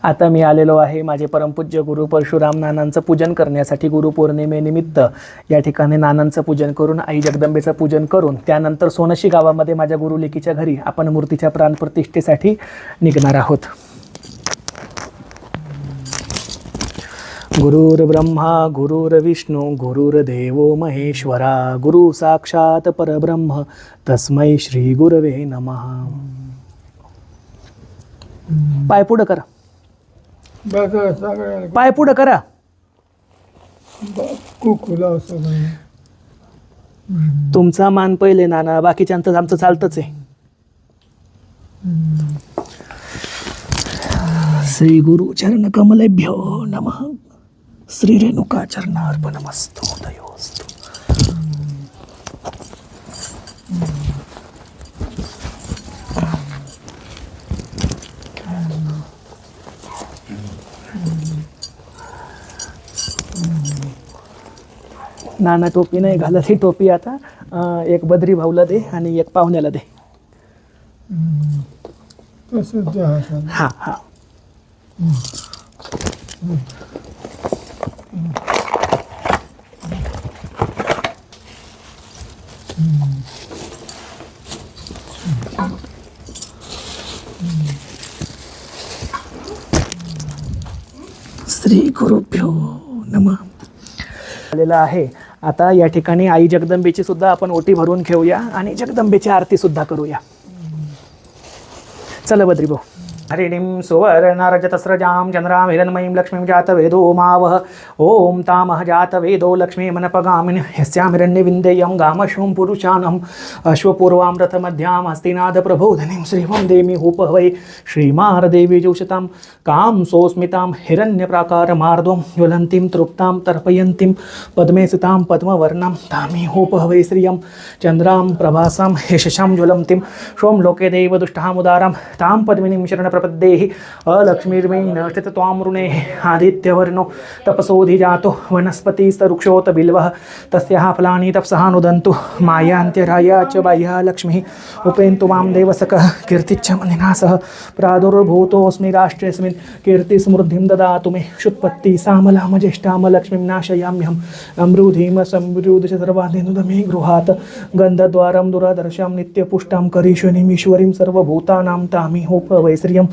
आता मी आलेलो आहे माझे परमपूज्य गुरु परशुराम नानांचं पूजन करण्यासाठी. गुरुपौर्णिमेनिमित्त या ठिकाणी नानांचं पूजन करून, आई जगदंबेचं पूजन करून, त्यानंतर सोनशी गावामध्ये माझ्या गुरुलेकीच्या घरी आपण मूर्तीच्या प्राणप्रतिष्ठेसाठी निघणार आहोत. गुरुर्ब्रह्मा गुरुर्विष्णू गुरुर्देवो महेश्वरा, गुरु साक्षात परब्रह्म तस्मै श्री गुरवे नमः. पाय पुढं करा, पाय पुढं करा. तुमचा मान पहिले नाना, बाकीच्यांचं आमचं चालतच आहे. श्री गुरु चरण कमलेभ्यो नमः. श्री रेणुका चरणार्पणमस्तु दयोस्तु. नाना टोपी नाही घालत, ही टोपी आता एक बद्री भाऊला दे आणि एक पाहुण्याला दे. हा हा. श्री गुरुभ्यो नमः. आलेला आहे. आता या ठिकाणी आई जगदंबेची सुद्धा आपण ओटी भरून घेऊया आणि जगदंबेची आरती सुद्धा करूया. चला बद्री भाऊ. हरिणीं सुवर्णरजतस्रजां चंद्रां हिरण्मयीं लक्ष्मीं जातवेदो मावह. ओम तामह जातवेदो लक्ष्मीमनपगामिनीं यस्यां हिरण्यविन्देयं गामश्वं पुरुषाणम् अश्वपूर्वां रथमध्यां हस्तिनाद प्रबोधिनीं श्रीवं देवी उपहवै श्रीमारदेवी जोषतां कां सोस्मितां हिरण्यप्राकारमार्द्वं ज्वलन्तीं तृप्तां तर्पयन्तीं पद्मे सुतां पद्मवर्णां तामी उपहवै श्रियं चन्द्रां प्रभासां यशसां ज्वलन्तीं श्वं लोके देवदुष्टामुदारां तां पद्मिनीं शरण प्रपद्येहि अलक्ष्मीर्मयी नष्टित त्वां ऋणेः आदित्यवर्णो तपसोऽधिजातो वनस्पतिस्तरुक्षोत बिल्वः तस्याः फलानि तपसहानुदन्तु मायान्त्यराया च बाह्या लक्ष्मीः उपेन्तु मां देवसकः कीर्तिच्च मनिनासः प्रादुर्भूतोऽस्मि राष्ट्रेऽस्मिन् कीर्तिसमृद्धिं ददातु मे क्षुत्पत्ति सामलां ज्येष्ठां लक्ष्मीं नाशयाम्यहम् अमृधीं समृद्ध सर्वाधिनुद मे गृहात् गन्धद्वारं दुरादर्शां नित्यपुष्टां करीश्वरीमीश्वरीं सर्वभूतानां तामि होपवै श्रियं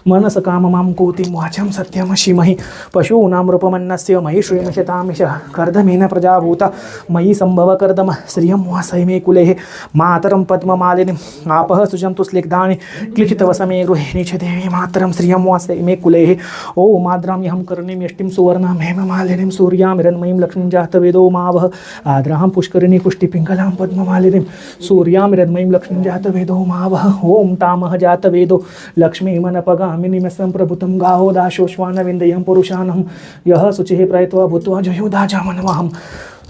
मनसकाममां कोतिं वाचं सत्यमशिमहि पशूनां रूपमन्नस्य मयि श्रीमशतामिषः कर्दमेन प्रजाभूता मयि सम्भव कर्दम श्रियं वासै मे कुलेः मातरं पद्ममालिनीं आपः सुजन्तु स्निग्धानि क्लिचितवसमे गृहे निचदेवी मातरं श्रियं वासै मे कुलेः ॐ आद्रां यहं कर्णीं यष्टिं सुवर्णां हेममालिनीं सूर्यां हिरण्मयीं लक्ष्मीं जातवेदो मावह. आद्रां पुष्करिणी पुष्टिपिङ्गलां पद्ममालिनीं सूर्यां हिरण्मयीं लक्ष्मीं जातवेदो मावह. ॐ तामह जातवेदो लक्ष्मीमनपगामिनीं सम्प्रभुतं गावो दाशोश्वानविन्दयं पुरुषाणं यः शुचिः प्रयत्वा भूत्वा जयोदाजामन्वहम्.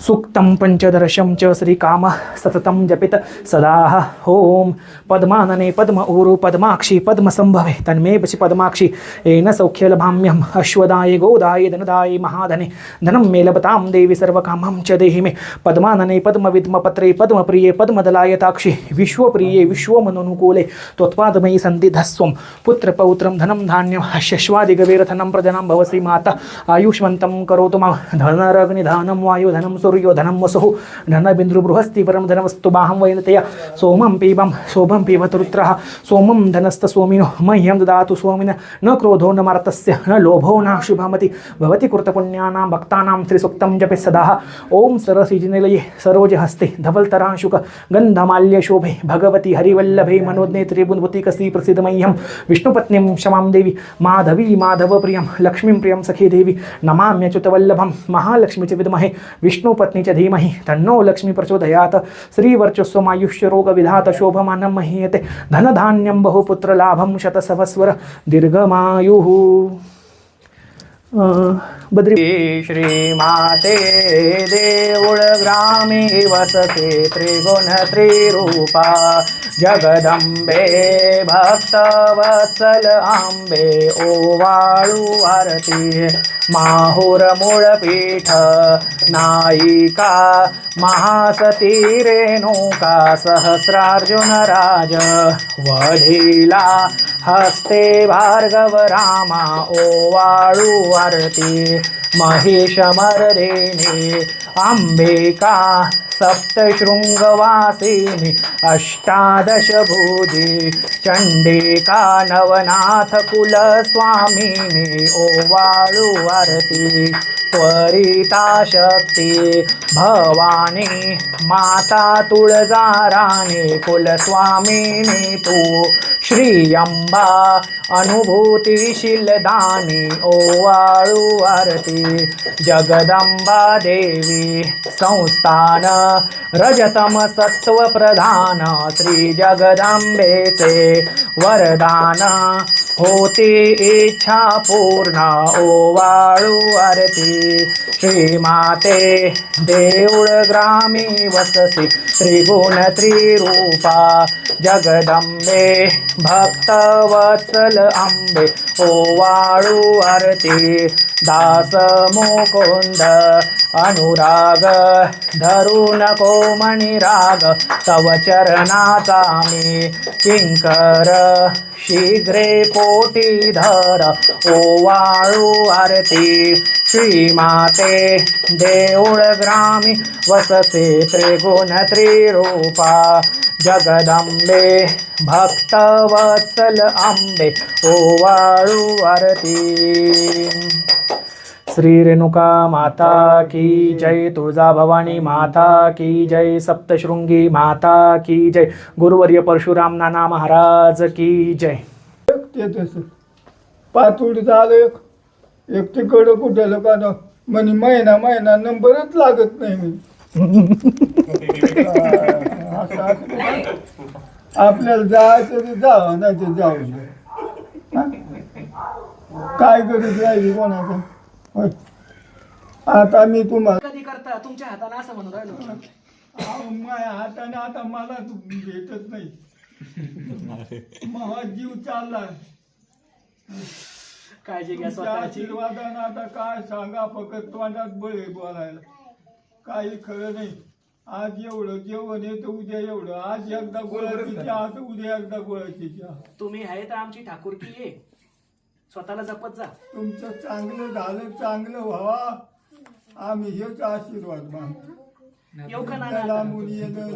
सूक्तं पंचदर्शं च श्रीकामः सततं जपित सदाः. ओम पद्मानने पद्म ऊरु पद्माक्षी पद्मसंभवे तन्मे बसि पद्माक्षी येन सौख्यलभाम्यहम् अश्वदाय गोदाय धनदाय महाधने धनं मे लभतां देवी सर्वकामं च देहि मे. पद्मानने पद्मविद्मपत्रे पद्मप्रिये पद्मदलायताक्षी विश्वप्रिये विश्वमनोनुकूले त्वत्पादमयि सन्दिधस्वं पुत्रपौत्रं धनं धान्यं शश्वादिगवीरधनं प्रजनं भवसि माता आयुष्मन्तं करोतु मां. धनरग्निधानं वायुधनं सूर्यो धनं वसुः धनबिन्दु बृहस्ति परं धनवस्तु बाहं वैनतया सोमं पीबं शोभं पीबत रुद्रः सोमं धनस्थ सोमिनो मह्यं ददातु सोमिन न क्रोधो न मार्तस्य न लोभो न शुभमति भवति कृतपुण्यानां भक्तानां त्रिसूक्तं जपे सदा. ओम सरसिजनिलये सरोजहस्ते धवलतरांशुक गन्धमाल्यशोभे भगवती हरिवल्लभे मनोज्ञेत्रे बुद्बुतिकसी प्रसिद्धमह्यं विष्णुपत्नीं क्षमां देवी माधवी माधवप्रियं लक्ष्मीं प्रियं सखी देवी नमाम्यच्युतवल्लभं महालक्ष्मी च विद्महे विष्णुपत्नी च धीमहि तन्नो लक्ष्मी प्रचोदयात्. श्रीवर्चस्वमायुष्यरोगविधात शोभमानं महीयते धनधान्यं बहुपुत्रलाभं शतसहस्वर दीर्घमायुः. बद्री श्रीमाते देऊळ ग्रामे वसते त्रिगुण त्रिरूपा जगदंबे भक्तवत्सल आंबे ओवाळू आरती माहुर मूळपीठ नायिका महासती रेणुका सहस्रार्जुन राज वढीला हस्ते भार्गव रामा ओवाळू आरती महिषमर्दिनी अंबिका सप्तशृंगवासिनी अष्टादशभुजी चंडिका नवनाथ कुलस्वामिनी ओवाळू आरती त्वरिता शक्ती भवानी माता तुळजाराणी कुलस्वामिनी तू श्री अंबा अनुभूतिशीलदानी ओवाळू आरती जगदंबा देवी संस्थान रजतम सत्व प्रधान श्री जगदंबेचे वरदान होती इच्छा पूर्ण ओवाळू आरती श्री माते देऊळ ग्रामी वससी त्रिगुण त्रिरूपा जगदंबे भक्तवत्सल अंबे ओवाळू आरती दास मुकुंद अनुराग धरून कोमणी राग तव चरणाचा मी किंकर शीघ्रे पोटी धर ओवाळू आरती श्री माते देऊळ ग्रामी वससे त्रिगुण त्रिरूपा जगदंबे भक्तवत्सल अंबे ओवाळू आरती श्री रेणुका माता की जय तुळजा भवानी माता की जय सप्तशृंगी माता की जय गुरुवर्य परशुराम नाना महाराज की जय पातूड झालं एक तिकडं कुठं का म्हणे महिना नंबरच लागत नाही मी आपल्याला जायचं तर जावं नाही तर जाऊ दे. काय गरज राहिली कोणाचं होय. आता मी तुम्हाला कधी करता तुमच्या हाताने असं म्हणून राहिलो माझ्या हाताने आता मला भेटत नाही महा जीव चालला काळजी घ्या तुमच्या आशीर्वादानं आता काय सांगा फक्त तोंडात बळे बोलायला काही खरं नाही. आज एवढं जेवण येतं उद्या एवढं आज एकदा गोळ्याची चहा तर उद्या एकदा गोळ्याची चहा. तुम्ही आहे तर आमची ठाकूरकी आहे स्वतःला जपत जा. तुमचं चांगलं झालं चांगलं व्हावा आम्ही हेच आशीर्वाद मानतो. येऊ का नाना? मुली येणं